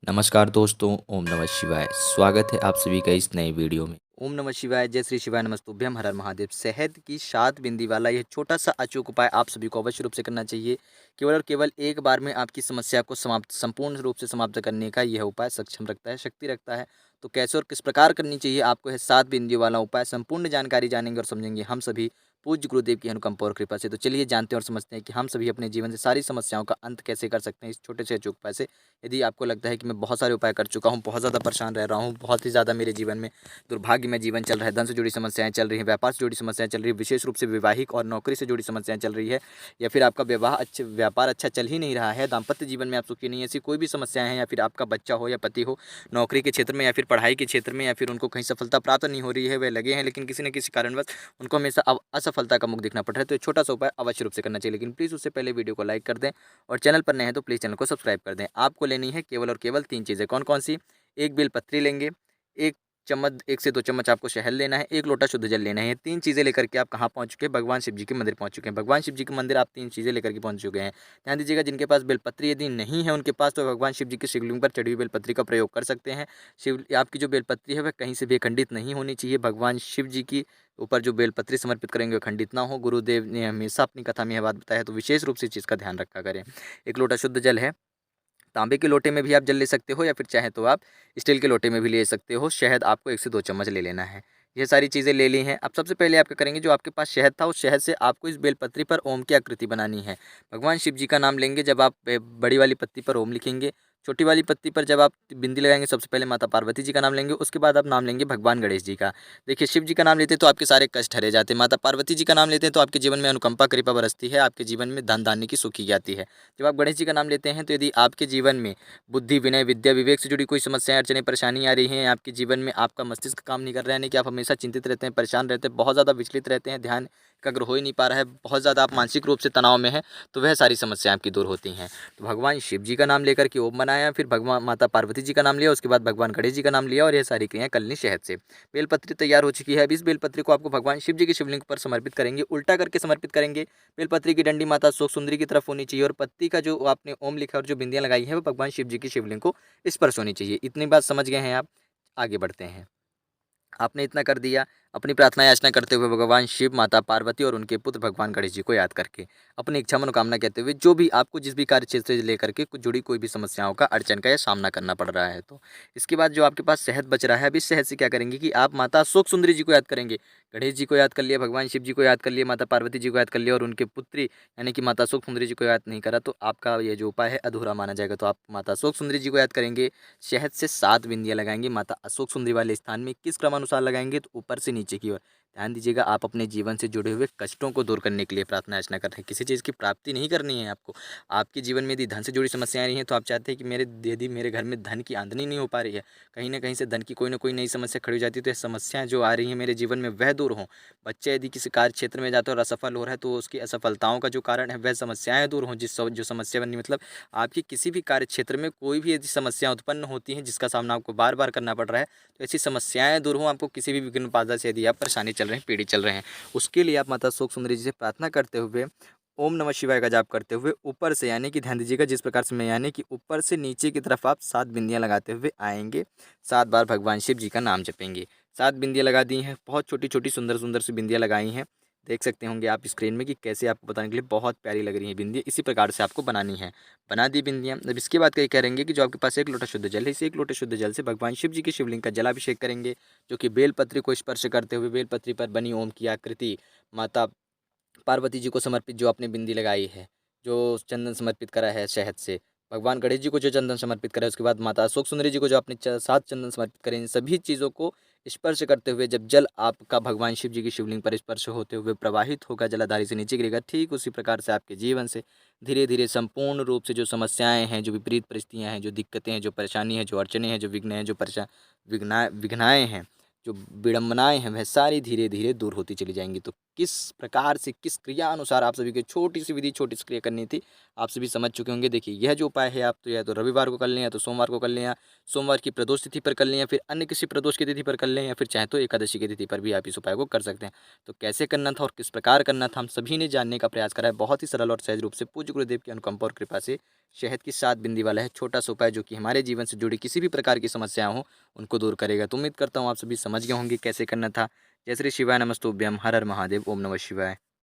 नमस्कार दोस्तों, ओम नमः शिवाय। स्वागत है आप सभी का इस नए वीडियो में। ओम नमः शिवाय, जय श्री शिवाय, नमस्तुभ्यम, हर हर महादेव। शहद की 7 बिंदी वाला यह छोटा सा अचूक उपाय आप सभी को अवश्य रूप से करना चाहिए। केवल और केवल एक बार में आपकी समस्या को संपूर्ण रूप से समाप्त करने का यह उपाय सक्षम रखता है, शक्ति रखता है। तो कैसे और किस प्रकार करनी चाहिए आपको यह 7 बिंदियों वाला उपाय, संपूर्ण जानकारी जानेंगे और समझेंगे हम सभी पूज्य गुरुदेव की अनुकंपा और कृपा से। तो चलिए जानते हैं और समझते हैं कि हम सभी अपने जीवन से सारी समस्याओं का अंत कैसे कर सकते हैं इस छोटे से अचूक उपाय से। यदि आपको लगता है कि मैं बहुत सारे उपाय कर चुका हूँ, बहुत ज़्यादा परेशान रह रहा हूँ, बहुत ही ज़्यादा मेरे जीवन में दुर्भाग्यमय जीवन चल रहा है, धन से जुड़ी समस्याएं चल रही हैं, व्यापार से जुड़ी समस्याएं चल रही है, विशेष रूप से वैवाहिक और नौकरी से जुड़ी समस्याएं चल रही है, या फिर आपका व्यापार अच्छा चल ही नहीं रहा है, दाम्पत्य जीवन में आप सुखी नहीं है, ऐसी कोई भी समस्याएं हैं, या फिर आपका बच्चा हो या पति हो, नौकरी के क्षेत्र में या फिर पढ़ाई के क्षेत्र में, या फिर उनको कहीं सफलता प्राप्त नहीं हो रही है, वे लगे हैं लेकिन किसी न किसी कारणवश उनको हमेशा असफलता का मुख देखना पड़ रहा है, तो एक छोटा सा उपाय अवश्य रूप से करना चाहिए। लेकिन प्लीज़ उससे पहले वीडियो को लाइक कर दें और चैनल पर नए हैं तो प्लीज़ चैनल को सब्सक्राइब कर दें। आपको लेनी है केवल और केवल 3 चीज़ें। कौन-कौन सी? 1 बेलपत्री लेंगे, 1 चम्मच 1 से 2 चम्मच आपको शहद लेना है, 1 लोटा शुद्ध जल लेना है। ये 3 चीज़ें लेकर के आप कहाँ पहुँच चुके हैं? भगवान शिव जी के मंदिर पहुँच चुके हैं। भगवान शिव जी के मंदिर आप 3 चीज़ें लेकर के पहुँच चुके हैं। ध्यान दीजिएगा, जिनके पास बेलपत्री यदि नहीं है उनके पास, तो भगवान शिव जी के शिवलिंग पर चढ़ी हुई बेलपत्री का प्रयोग कर सकते हैं। आपकी जो बेलपत्री है वह कहीं से भी खंडित नहीं होनी चाहिए। भगवान शिव जी की ऊपर जो बेलपत्री समर्पित करेंगे वो खंडित ना हो। गुरुदेव ने हमेशा अपनी कथा में यह बात बताया है, तो विशेष रूप से इस चीज़ का ध्यान रखा करें। 1 लोटा शुद्ध जल है। तांबे के लोटे में भी आप जल ले सकते हो, या फिर चाहे तो आप स्टील के लोटे में भी ले सकते हो। शहद आपको 1 से 2 चम्मच ले लेना है। ये सारी चीज़ें ले ली हैं। अब सबसे पहले आप क्या करेंगे, जो आपके पास शहद था उस शहद से आपको इस बेलपत्री पर ओम की आकृति बनानी है। भगवान शिव जी का नाम लेंगे जब आप बड़ी वाली पत्ती पर ओम लिखेंगे। छोटी वाली पत्ती पर जब आप बिंदी लगाएंगे, सबसे पहले माता पार्वती जी का नाम लेंगे, उसके बाद आप नाम लेंगे भगवान गणेश जी का। देखिए, शिव जी का नाम लेते हैं तो आपके सारे कष्ट हरे जाते हैं, माता पार्वती जी का नाम लेते हैं तो आपके जीवन में अनुकंपा कृपा बरसती है, आपके जीवन में धन धान्य की सुखी आती है। जब आप गणेश जी का नाम लेते हैं तो यदि आपके जीवन में बुद्धि, विनय, विद्या, विवेक से जुड़ी कोई समस्याएं, अड़चनें, परेशानी आ रही हैं, आपके जीवन में आपका मस्तिष्क काम नहीं कर रहा है, यानी कि आप हमेशा चिंतित रहते हैं, परेशान रहते हैं, बहुत ज़्यादा विचलित रहते हैं, ध्यान एकाग्र हो ही नहीं पा रहा है, बहुत ज़्यादा आप मानसिक रूप से तनाव में हैं, तो वह सारी समस्याएं आपकी दूर होती हैं। तो भगवान शिव जी का नाम लेकर के ओम बनाया, फिर भगवान माता पार्वती जी का नाम लिया, उसके बाद भगवान गणेश जी का नाम लिया, और यह सारी क्रियाएं कर ली शहद से। बेलपत्री तैयार हो चुकी है। अब इस बेलपत्री को आपको भगवान शिव जी के शिवलिंग पर समर्पित करेंगे, उल्टा करके समर्पित करेंगे। बेलपत्री की डंडी माता अशोक सुंदरी की तरफ होनी चाहिए, और पत्ती का जो आपने ओम लिखा और जो बिंदियां लगाई हैं वो भगवान शिव जी की शिवलिंग को स्पर्श होनी चाहिए। इतनी बात समझ गए हैं आप? आगे बढ़ते हैं। आपने इतना कर दिया, अपनी प्रार्थना याचना करते हुए भगवान शिव, माता पार्वती और उनके पुत्र भगवान गणेश जी को याद करके, अपनी इच्छा मनोकामना कहते हुए, जो भी आपको जिस भी कार्य क्षेत्र से लेकर के कुछ जुड़ी कोई भी समस्याओं का, अड़चन का या सामना करना पड़ रहा है, तो इसके बाद जो आपके पास शहद बच रहा है, अब इस शहद से क्या करेंगे कि आप माता अशोक सुंदरी जी को याद करेंगे। गणेश जी को याद कर लिया, भगवान शिव जी को याद कर लिया, माता पार्वती जी को याद कर लिया, और उनके पुत्री यानी कि माता अशोक सुंदरी जी को याद नहीं करा, तो आपका ये जो उपाय है अधूरा माना जाएगा। तो आप माता अशोक सुंदरी जी को याद करेंगे, शहद से 7 बिंदियाँ लगाएंगे माता अशोक सुंदरी वाले स्थान में। किस क्रमानुसार लगाएंगे? तो ऊपर से नीचे की ओर। ध्यान दीजिएगा, आप अपने जीवन से जुड़े हुए कष्टों को दूर करने के लिए प्रार्थना याचना कर रहे हैं, किसी चीज़ की प्राप्ति नहीं करनी है आपको। आपके जीवन में यदि धन से जुड़ी समस्याएं आ रही हैं, तो आप चाहते हैं कि यदि मेरे घर में धन की आमदनी नहीं हो पा रही है, कहीं ना कहीं से धन की कोई ना कोई नई समस्या खड़ी हो जाती है, तो ये समस्याएं जो आ रही हैं मेरे जीवन में वह दूर हों। बच्चा यदि किसी कार्य क्षेत्र में जाता है और असफल हो रहा है, तो उसकी असफलताओं का जो कारण है वह समस्याएं दूर हों। जो समस्या बनी, मतलब आपकी किसी भी कार्य क्षेत्र में कोई भी यदि समस्या उत्पन्न होती हैं जिसका सामना आपको बार बार करना पड़ रहा है, तो ऐसी समस्याएं दूर हों। आपको किसी भी विघ्न बाधा से यदि आप परेशानी चल रहे हैं, पीड़ित चल रहे हैं, उसके लिए आप माता अशोक सुंदरी जी से प्रार्थना करते हुए, ओम नमः शिवाय का जाप करते हुए, ऊपर से, यानी कि ध्यान दीजिएगा जिस प्रकार से मैं, यानी कि ऊपर से नीचे की तरफ आप 7 बिंदियां लगाते हुए आएंगे। 7 बार भगवान शिव जी का नाम जपेंगे। 7 बिंदियां लगा दी हैं, बहुत छोटी छोटी सुंदर सुंदर सी बिंदियां लगाई हैं। देख सकते होंगे आप स्क्रीन में कि कैसे आपको बताने के लिए बहुत प्यारी लग रही हैं बिंदियाँ। इसी प्रकार से आपको बनानी है। बना दी बिंदियाँ। अब इसके बाद क्या करेंगे कि जो आपके पास 1 लोटा शुद्ध जल है, इस 1 लोटे शुद्ध जल से भगवान शिव जी के शिवलिंग का जलाभिषेक करेंगे, जो कि बेलपत्री को स्पर्श करते हुए, बेलपत्री पर बनी ओम की आकृति, माता पार्वती जी को समर्पित जो आपने बिंदी लगाई है, जो चंदन समर्पित करा है शहद से, भगवान गणेश जी को जो चंदन समर्पित करा है, उसके बाद माता अशोक सुंदरी जी को जो आपने 7 चंदन समर्पित करे, इन सभी चीज़ों को स्पर्श करते हुए जब जल आपका भगवान शिव जी की शिवलिंग पर स्पर्श होते हुए प्रवाहित होगा, जलाधारी से नीचे गिरेगा, ठीक उसी प्रकार से आपके जीवन से धीरे धीरे संपूर्ण रूप से जो समस्याएं हैं, जो विपरीत परिस्थितियां हैं, जो दिक्कतें हैं, जो परेशानी है, जो अड़चने हैं, जो विघ्न हैं, जो परेशान विघ्नाएँ हैं, जो विडंबनाएं हैं, वह सारी धीरे धीरे दूर होती चली जाएंगी। तो किस प्रकार से किस क्रिया अनुसार आप सभी को छोटी सी विधि छोटी सी क्रिया करनी थी आप सभी समझ चुके होंगे। देखिए यह जो उपाय है आप तो या तो रविवार को कर लें या तो सोमवार को कर लें, या सोमवार की प्रदोष तिथि पर कर लें, या फिर अन्य किसी प्रदोष की तिथि पर कर लें, या फिर चाहे तो एकादशी की तिथि पर भी आप इस उपाय को कर सकते हैं। तो कैसे करना था और किस प्रकार करना था हम सभी ने जानने का प्रयास करा है बहुत ही सरल और सहज रूप से पूज्य गुरुदेव की अनुकंपा और कृपा से। शहद की 7 बिंदी वाला है छोटा सा उपाय जो कि हमारे जीवन से जुड़ी किसी भी प्रकार की समस्याएं हो उनको दूर करेगा। तो उम्मीद करता हूँ आप सभी समझ गए होंगे कैसे करना था। जय श्री शिवाय नमस्तुभ्यम हर हर महादेव ओम नमः शिवाय।